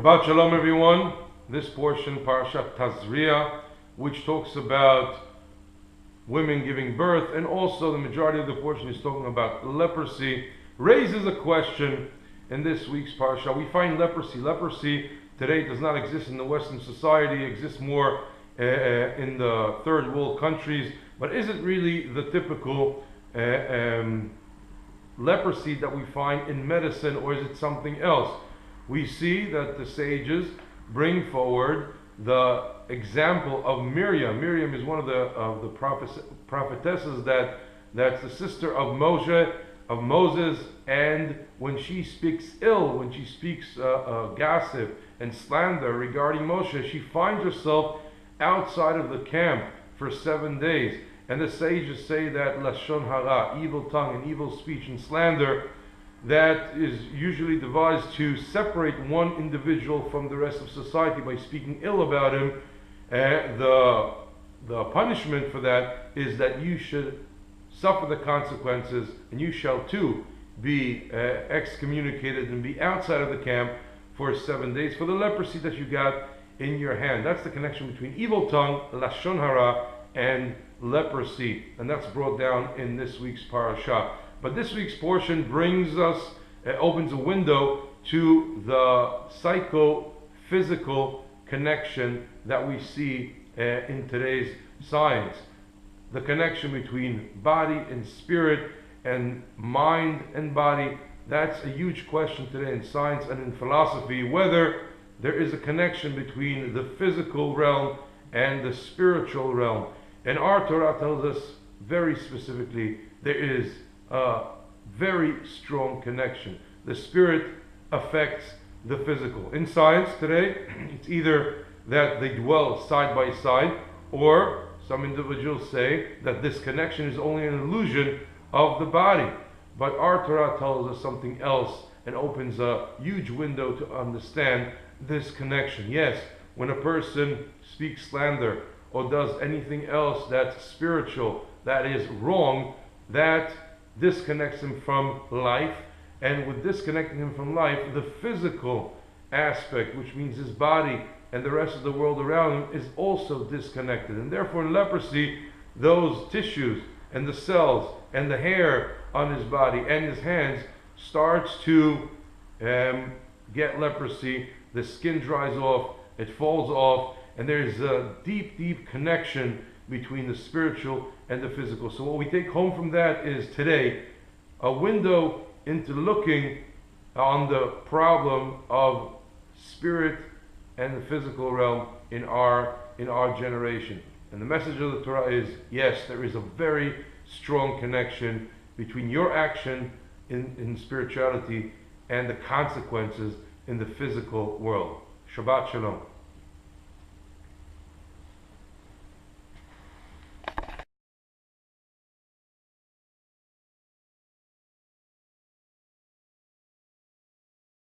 Shabbat Shalom, everyone. This portion, Parashat Tazriah, which talks about women giving birth, and also the majority of the portion is talking about leprosy, raises a question in this week's Parashat. We find leprosy. Leprosy today does not exist in the Western society, it exists more in the third world countries, but is it really the typical leprosy that we find in medicine, or is it something else? We see that the sages bring forward the example of Miriam. Miriam is one of the prophetesses that's the sister of Moses, and when she speaks ill, when she speaks gossip and slander regarding Moshe, she finds herself outside of the camp for 7 days. And the sages say that lashon hara, evil tongue and evil speech and slander, that is usually devised to separate one individual from the rest of society by speaking ill about him. The punishment for that is that you should suffer the consequences, and you shall too be excommunicated and be outside of the camp for 7 days for the leprosy that you got in your hand. That's the connection between evil tongue, lashon hara, and leprosy, and that's brought down in this week's parasha. But this week's portion brings us, opens a window to the psycho-physical connection that we see in today's science. The connection between body and spirit and mind and body. That's a huge question today in science and in philosophy, whether there is a connection between the physical realm and the spiritual realm. And our Torah tells us very specifically there is a very strong connection. The spirit affects the physical. In science today, it's either that they dwell side by side, or some individuals say that this connection is only an illusion of the body. But our Torah tells us something else and opens a huge window to understand this connection. Yes, when a person speaks slander or does anything else that's spiritual, that is wrong, that disconnects him from life. And with disconnecting him from life, the physical aspect, which means his body and the rest of the world around him, is also disconnected. And therefore in leprosy, those tissues and the cells and the hair on his body and his hands starts to get leprosy. The skin dries off, it falls off, and there's a deep connection between the spiritual and the physical. So what we take home from that is today a window into looking on the problem of spirit and the physical realm in our generation. And the message of the Torah is, yes, there is a very strong connection between your action in spirituality and the consequences in the physical world. Shabbat Shalom.